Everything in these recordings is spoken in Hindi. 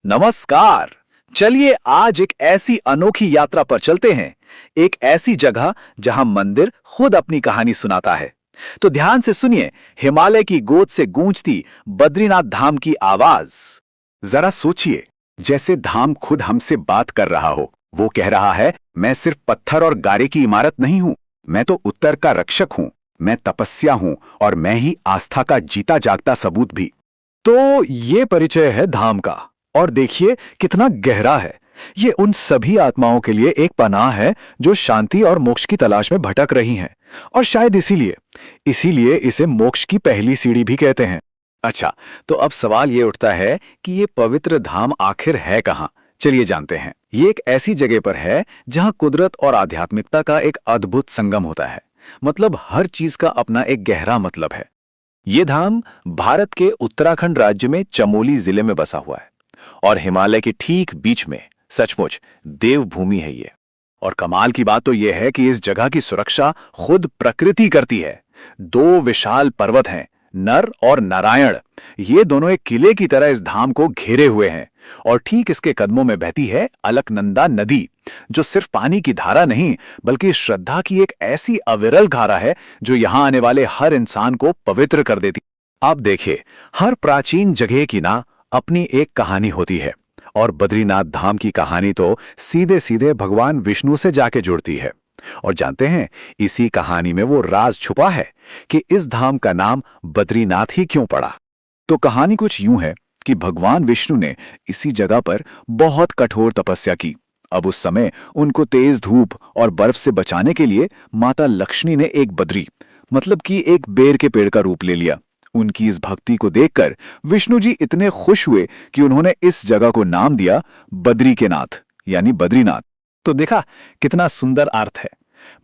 नमस्कार। चलिए आज एक ऐसी अनोखी यात्रा पर चलते हैं, एक ऐसी जगह जहां मंदिर खुद अपनी कहानी सुनाता है। तो ध्यान से सुनिए, हिमालय की गोद से गूंजती बद्रीनाथ धाम की आवाज। जरा सोचिए, जैसे धाम खुद हमसे बात कर रहा हो। वो कह रहा है, मैं सिर्फ पत्थर और गारे की इमारत नहीं हूं, मैं तो उत्तर का रक्षक हूं, मैं तपस्या हूं और मैं ही आस्था का जीता जागता सबूत भी। तो ये परिचय है धाम का, और देखिए कितना गहरा है। ये उन सभी आत्माओं के लिए एक पनाह है जो शांति और मोक्ष की तलाश में भटक रही हैं, और शायद इसीलिए इसे मोक्ष की पहली सीढ़ी भी कहते हैं। अच्छा, तो अब सवाल ये उठता है कि ये पवित्र धाम आखिर है कहाँ? चलिए जानते हैं। ये एक ऐसी जगह पर है जहाँ कुदरत और आध्यात्मिकता का एक अद्भुत संगम होता है। मतलब हर चीज का अपना एक गहरा मतलब है। ये धाम भारत के उत्तराखंड राज्य में चमोली जिले में बसा हुआ है और हिमालय के ठीक बीच में। सचमुच देवभूमि है ये। और कमाल की बात तो यह है कि इस जगह की सुरक्षा खुद प्रकृति करती है। दो विशाल पर्वत हैं, नर और नारायण। ये दोनों एक किले की तरह इस धाम को घेरे हुए हैं, और ठीक इसके कदमों में बहती है अलकनंदा नदी, जो सिर्फ पानी की धारा नहीं बल्कि श्रद्धा की एक ऐसी अविरल धारा है जो यहां आने वाले हर इंसान को पवित्र कर देती। आप देखिए, हर प्राचीन जगह की ना अपनी एक कहानी होती है, और बद्रीनाथ धाम की कहानी तो सीधे सीधे भगवान विष्णु से जाके जुड़ती है। और जानते हैं, इसी कहानी में वो राज छुपा है कि इस धाम का नाम बद्रीनाथ ही क्यों पड़ा। तो कहानी कुछ यूं है कि भगवान विष्णु ने इसी जगह पर बहुत कठोर तपस्या की। अब उस समय उनको तेज धूप और बर्फ से बचाने के लिए माता लक्ष्मी ने एक बद्री, मतलब कि एक बेर के पेड़ का रूप ले लिया। उनकी इस भक्ति को देखकर विष्णु जी इतने खुश हुए कि उन्होंने इस जगह को नाम दिया बद्री के नाथ, यानी बद्रीनाथ। तो देखा कितना सुंदर अर्थ है।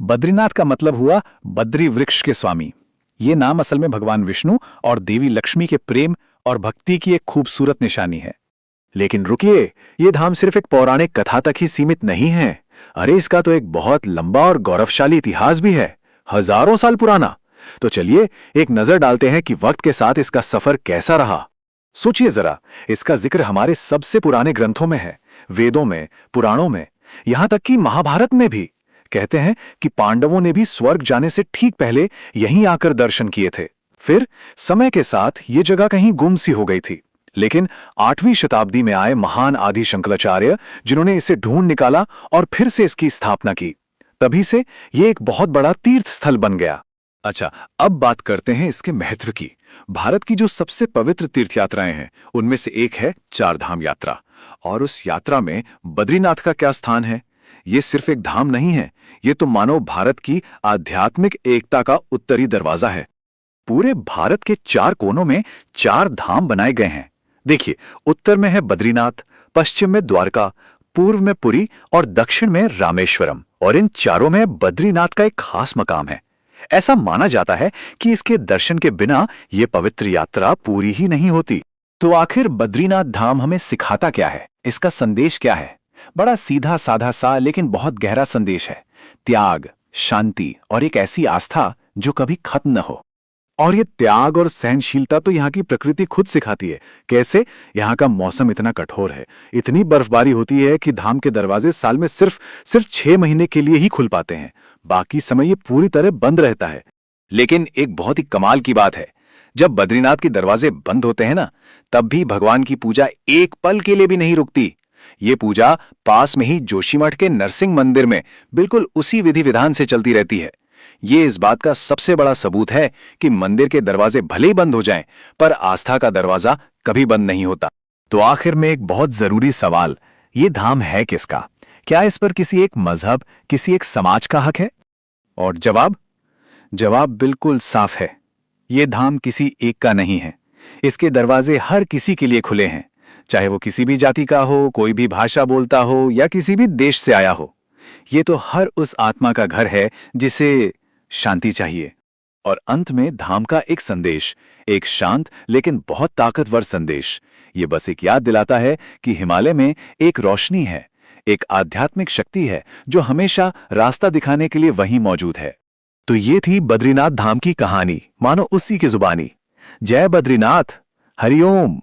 बद्रीनाथ का मतलब हुआ बद्री वृक्ष के स्वामी। ये नाम असल में भगवान विष्णु और देवी लक्ष्मी के प्रेम और भक्ति की एक खूबसूरत निशानी है। लेकिन रुकिए, ये धाम सिर्फ एक पौराणिक कथा तक ही सीमित नहीं है। अरे, इसका तो एक बहुत लंबा और गौरवशाली इतिहास भी है, हजारों साल पुराना। तो चलिए एक नजर डालते हैं कि वक्त के साथ इसका सफर कैसा रहा। सोचिए जरा, इसका जिक्र हमारे सबसे पुराने ग्रंथों में है, वेदों में, पुराणों में, यहां तक कि महाभारत में भी। कहते हैं कि पांडवों ने भी स्वर्ग जाने से ठीक पहले यहीं आकर दर्शन किए थे। फिर समय के साथ ये जगह कहीं गुम सी हो गई थी, लेकिन 8वीं शताब्दी में आए महान आदि शंकराचार्य, जिन्होंने इसे ढूंढ निकाला और फिर से इसकी स्थापना की। तभी से ये एक बहुत बड़ा तीर्थ स्थल बन गया। अच्छा, अब बात करते हैं इसके महत्व की। भारत की जो सबसे पवित्र तीर्थ यात्राएं हैं, उनमें से एक है चारधाम यात्रा। और उस यात्रा में बद्रीनाथ का क्या स्थान है? ये सिर्फ एक धाम नहीं है, ये तो मानो भारत की आध्यात्मिक एकता का उत्तरी दरवाजा है। पूरे भारत के 4 कोनों में 4 धाम बनाए गए हैं। देखिए, उत्तर में है बद्रीनाथ, पश्चिम में द्वारका, पूर्व में पुरी और दक्षिण में रामेश्वरम। और इन चारों में बद्रीनाथ का एक खास मकाम है। ऐसा माना जाता है कि इसके दर्शन के बिना यह पवित्र यात्रा पूरी ही नहीं होती। तो आखिर बद्रीनाथ धाम हमें सिखाता क्या है? इसका संदेश क्या है? बड़ा सीधा साधा सा लेकिन बहुत गहरा संदेश है। त्याग, शांति और एक ऐसी आस्था जो कभी खत्म न हो। और ये त्याग और सहनशीलता तो यहाँ की प्रकृति खुद सिखाती है। कैसे? यहाँ का मौसम इतना कठोर है, इतनी बर्फबारी होती है कि धाम के दरवाजे साल में सिर्फ 6 महीने के लिए ही खुल पाते हैं। बाकी समय ये पूरी तरह बंद रहता है। लेकिन एक बहुत ही कमाल की बात है, जब बद्रीनाथ के दरवाजे बंद होते हैं ना, तब भी भगवान की पूजा एक पल के लिए भी नहीं रुकती। ये पूजा पास में ही जोशीमठ के नरसिंह मंदिर में बिल्कुल उसी विधि विधान से चलती रहती है। ये इस बात का सबसे बड़ा सबूत है कि मंदिर के दरवाजे भले ही बंद हो जाएं, पर आस्था का दरवाजा कभी बंद नहीं होता। तो आखिर में एक बहुत जरूरी सवाल, ये धाम है किसका? क्या इस पर किसी एक मजहब, किसी एक समाज का हक है? और जवाब बिल्कुल साफ है। ये धाम किसी एक का नहीं है। इसके दरवाजे हर किसी के लिए खुले हैं, चाहे वो किसी भी जाति का हो, कोई भी भाषा बोलता हो या किसी भी देश से आया हो। ये तो हर उस आत्मा का घर है जिसे शांति चाहिए। और अंत में धाम का एक संदेश, एक शांत लेकिन बहुत ताकतवर संदेश। ये बस एक याद दिलाता है कि हिमालय में एक रोशनी है, एक आध्यात्मिक शक्ति है जो हमेशा रास्ता दिखाने के लिए वहीं मौजूद है। तो ये थी बद्रीनाथ धाम की कहानी, मानो उसी की जुबानी। जय बद्रीनाथ, हरिओम।